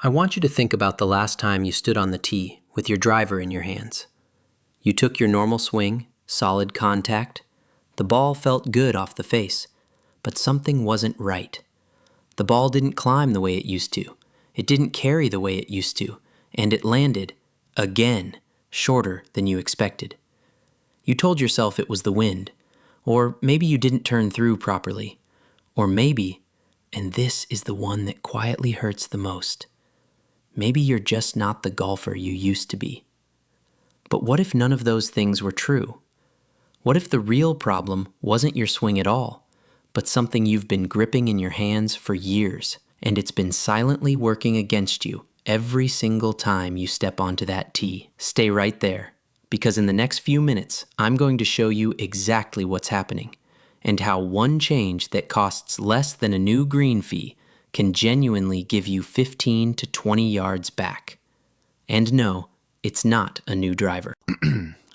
I want you to think about the last time you stood on the tee with your driver in your hands. You took your normal swing, solid contact. The ball felt good off the face, but something wasn't right. The ball didn't climb the way it used to. It didn't carry the way it used to, and it landed, again, shorter than you expected. You told yourself it was the wind, or maybe you didn't turn through properly, or maybe, and this is the one that quietly hurts the most, maybe you're just not the golfer you used to be. But what if none of those things were true? What if the real problem wasn't your swing at all, but something you've been gripping in your hands for years, and it's been silently working against you every single time you step onto that tee? Stay right there, because in the next few minutes, I'm going to show you exactly what's happening, and how one change that costs less than a new green fee can genuinely give you 15 to 20 yards back. And no, it's not a new driver.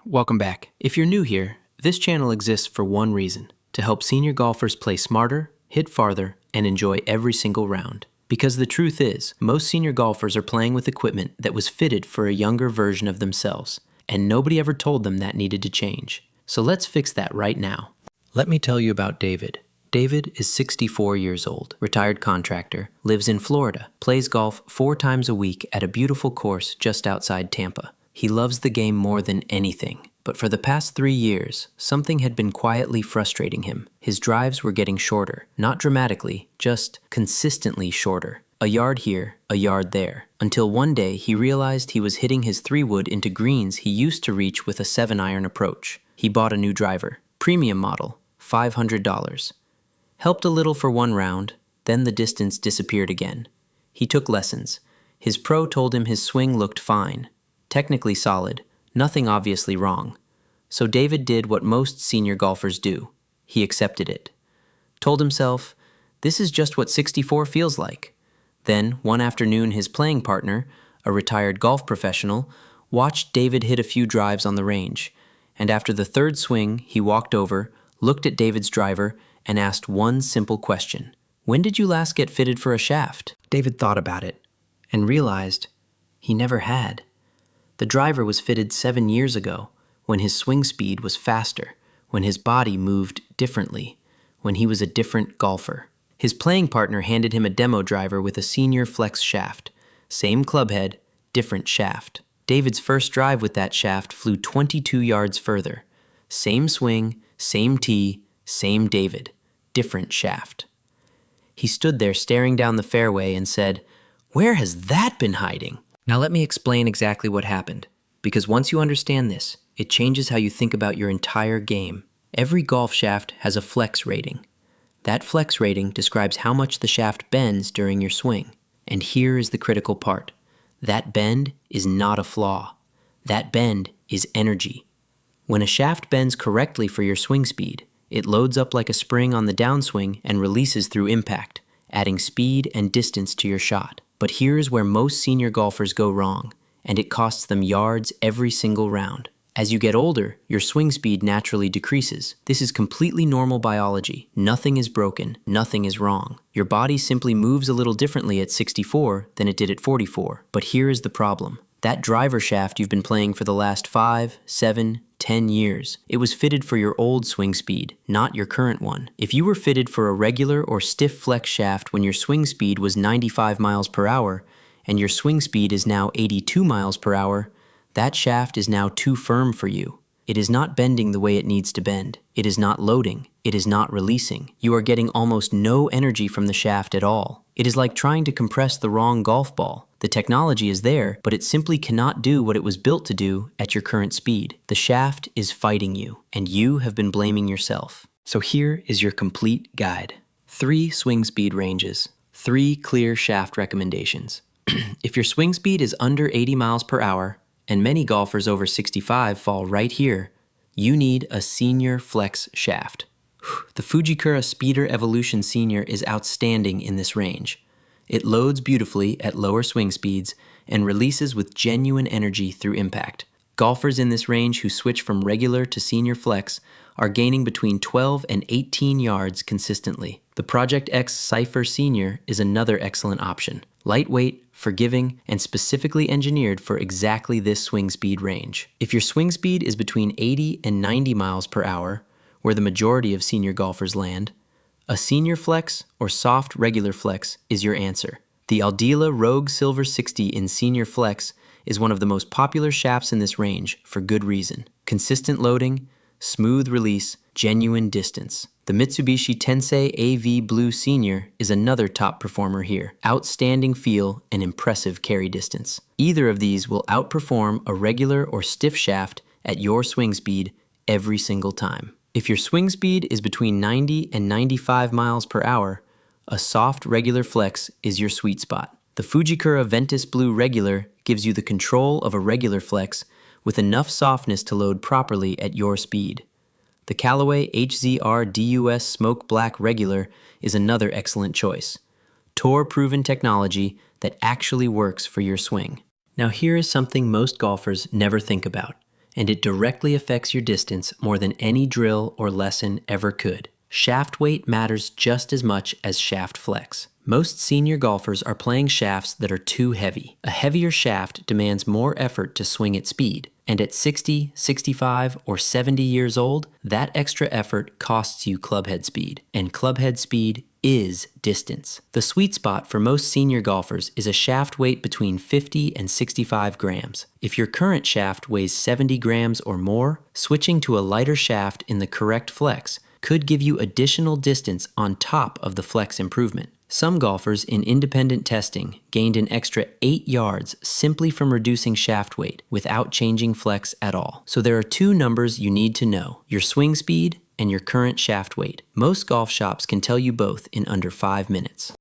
Welcome back. If you're new here, this channel exists for one reason: to help senior golfers play smarter, hit farther, and enjoy every single round. Because the truth is, most senior golfers are playing with equipment that was fitted for a younger version of themselves, and nobody ever told them that needed to change. So let's fix that right now. Let me tell you about David. David is 64 years old, retired contractor, lives in Florida, plays golf 4 times a week at a beautiful course just outside Tampa. He loves the game more than anything, but for the past 3 years, something had been quietly frustrating him. His drives were getting shorter, not dramatically, just consistently shorter. A yard here, a yard there, until one day he realized he was hitting his 3-wood into greens he used to reach with a 7-iron approach. He bought a new driver, premium model, $500. Helped a little for one round, then the distance disappeared again. He took lessons. His pro told him his swing looked fine, technically solid, nothing obviously wrong. So David did what most senior golfers do. He accepted it. Told himself, this is just what 64 feels like. Then, one afternoon, his playing partner, a retired golf professional, watched David hit a few drives on the range, and after the 3rd swing, he walked over, looked at David's driver, and asked one simple question. When did you last get fitted for a shaft? David thought about it and realized he never had. The driver was fitted 7 years ago, when his swing speed was faster, when his body moved differently, when he was a different golfer. His playing partner handed him a demo driver with a senior flex shaft. Same clubhead, different shaft. David's first drive with that shaft flew 22 yards further. Same swing, same tee, same David. Different shaft. He stood there staring down the fairway and said, "Where has that been hiding?" Now let me explain exactly what happened, because once you understand this, it changes how you think about your entire game. Every golf shaft has a flex rating. That flex rating describes how much the shaft bends during your swing. And here is the critical part. That bend is not a flaw. That bend is energy. When a shaft bends correctly for your swing speed, it loads up like a spring on the downswing and releases through impact, adding speed and distance to your shot. But here's where most senior golfers go wrong, and it costs them yards every single round. As you get older, your swing speed naturally decreases. This is completely normal biology. Nothing is broken, nothing is wrong. Your body simply moves a little differently at 64 than it did at 44. But here is the problem. That driver shaft you've been playing for the last 5, 7, 10 years. It was fitted for your old swing speed, not your current one. If you were fitted for a regular or stiff flex shaft when your swing speed was 95 miles per hour, and your swing speed is now 82 miles per hour, that shaft is now too firm for you. It is not bending the way it needs to bend. It is not loading. It is not releasing. You are getting almost no energy from the shaft at all. It is like trying to compress the wrong golf ball. The technology is there, but it simply cannot do what it was built to do at your current speed. The shaft is fighting you, and you have been blaming yourself. So here is your complete guide. 3 swing speed ranges, 3 clear shaft recommendations. If your swing speed is under 80 miles per hour, and many golfers over 65 fall right here, you need a senior flex shaft. The Fujikura Speeder Evolution Senior is outstanding in this range. It loads beautifully at lower swing speeds and releases with genuine energy through impact. Golfers in this range who switch from regular to senior flex are gaining between 12 and 18 yards consistently. The Project X Cypher Senior is another excellent option. Lightweight, forgiving, and specifically engineered for exactly this swing speed range. If your swing speed is between 80 and 90 miles per hour, where the majority of senior golfers land, a senior flex or soft regular flex is your answer. The Aldila Rogue Silver 60 in senior flex is one of the most popular shafts in this range for good reason. Consistent loading, smooth release, genuine distance. The Mitsubishi Tensei AV Blue Senior is another top performer here. Outstanding feel and impressive carry distance. Either of these will outperform a regular or stiff shaft at your swing speed every single time. If your swing speed is between 90 and 95 miles per hour, a soft regular flex is your sweet spot. The Fujikura Ventus Blue Regular gives you the control of a regular flex with enough softness to load properly at your speed. The Callaway HZR DUS Smoke Black Regular is another excellent choice. Tour-proven technology that actually works for your swing. Now here is something most golfers never think about, and it directly affects your distance more than any drill or lesson ever could. Shaft weight matters just as much as shaft flex. Most senior golfers are playing shafts that are too heavy. A heavier shaft demands more effort to swing at speed, and at 60, 65, or 70 years old, that extra effort costs you clubhead speed, and clubhead speed is distance. The sweet spot for most senior golfers is a shaft weight between 50 and 65 grams. If your current shaft weighs 70 grams or more, switching to a lighter shaft in the correct flex could give you additional distance on top of the flex improvement. Some golfers in independent testing gained an extra 8 yards simply from reducing shaft weight without changing flex at all. So there are two numbers you need to know: your swing speed and your current shaft weight. Most golf shops can tell you both in under 5 minutes.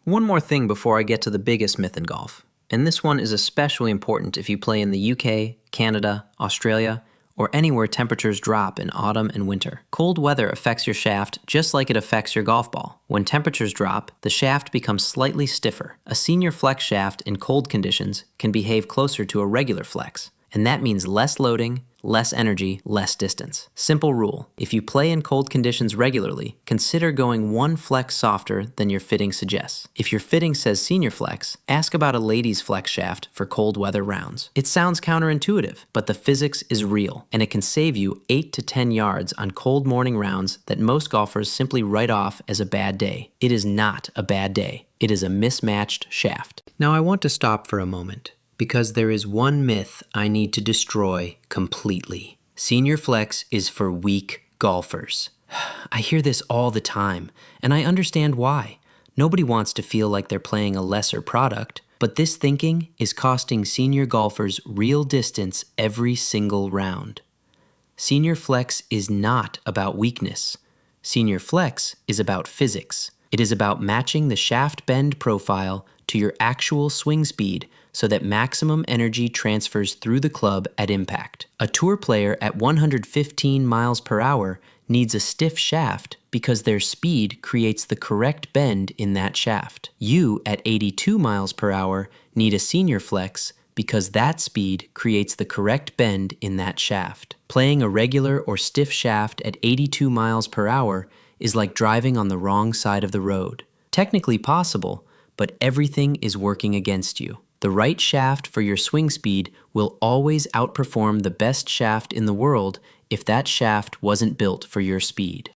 One more thing before I get to the biggest myth in golf, and this one is especially important if you play in the UK, Canada, Australia, or anywhere temperatures drop in autumn and winter. Cold weather affects your shaft just like it affects your golf ball. When temperatures drop, the shaft becomes slightly stiffer. A senior flex shaft in cold conditions can behave closer to a regular flex, and that means less loading, less energy, less distance. Simple rule: if you play in cold conditions regularly, consider going one flex softer than your fitting suggests. If your fitting says senior flex, ask about a ladies flex shaft for cold weather rounds. It sounds counterintuitive, but the physics is real, and it can save you 8 to 10 yards on cold morning rounds that most golfers simply write off as a bad day. It is not a bad day. It is a mismatched shaft. Now I want to stop for a moment, because there is one myth I need to destroy completely. Senior flex is for weak golfers. I hear this all the time, and I understand why. Nobody wants to feel like they're playing a lesser product, but this thinking is costing senior golfers real distance every single round. Senior flex is not about weakness. Senior flex is about physics. It is about matching the shaft bend profile to your actual swing speed so that maximum energy transfers through the club at impact. A tour player at 115 miles per hour needs a stiff shaft because their speed creates the correct bend in that shaft. You at 82 miles per hour need a senior flex because that speed creates the correct bend in that shaft. Playing a regular or stiff shaft at 82 miles per hour is like driving on the wrong side of the road. Technically possible, but everything is working against you. The right shaft for your swing speed will always outperform the best shaft in the world if that shaft wasn't built for your speed.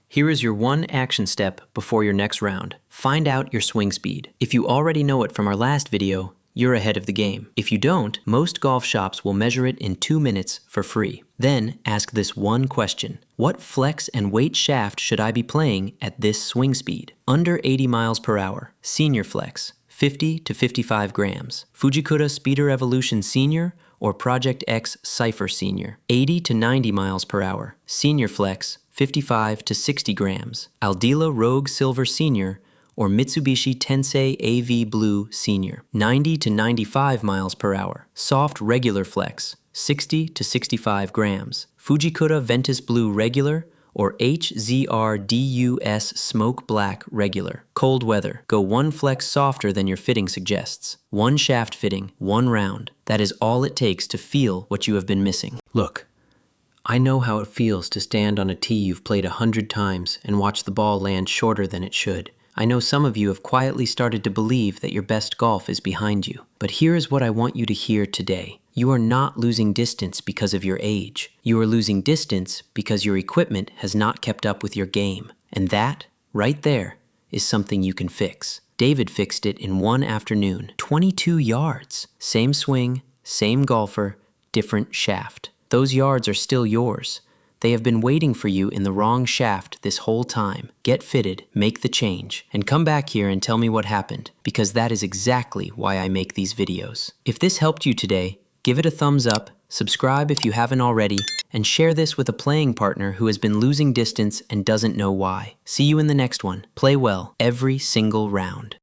Here is your one action step before your next round. Find out your swing speed. If you already know it from our last video, you're ahead of the game. If you don't, most golf shops will measure it in 2 minutes for free. Then ask this one question: what flex and weight shaft should I be playing at this swing speed? Under 80 miles per hour, senior flex, 50 to 55 grams. Fujikura Speeder Evolution Senior or Project X Cypher Senior, 80 to 90 miles per hour. Senior flex, 55 to 60 grams. Aldila Rogue Silver Senior or Mitsubishi Tensei AV Blue Senior, 90 to 95 miles per hour. Soft regular flex, 60 to 65 grams. Fujikura Ventus Blue Regular or HZR DUS Smoke Black Regular. Cold weather, go one flex softer than your fitting suggests. One shaft fitting, one round. That is all it takes to feel what you have been missing. Look, I know how it feels to stand on a tee you've played 100 times and watch the ball land shorter than it should. I know some of you have quietly started to believe that your best golf is behind you. But here is what I want you to hear today. You are not losing distance because of your age. You are losing distance because your equipment has not kept up with your game. And that, right there, is something you can fix. David fixed it in one afternoon. 22 yards. Same swing, same golfer, different shaft. Those yards are still yours. They have been waiting for you in the wrong shaft this whole time. Get fitted, make the change, and come back here and tell me what happened, because that is exactly why I make these videos. If this helped you today, give it a thumbs up, subscribe if you haven't already, and share this with a playing partner who has been losing distance and doesn't know why. See you in the next one. Play well every single round.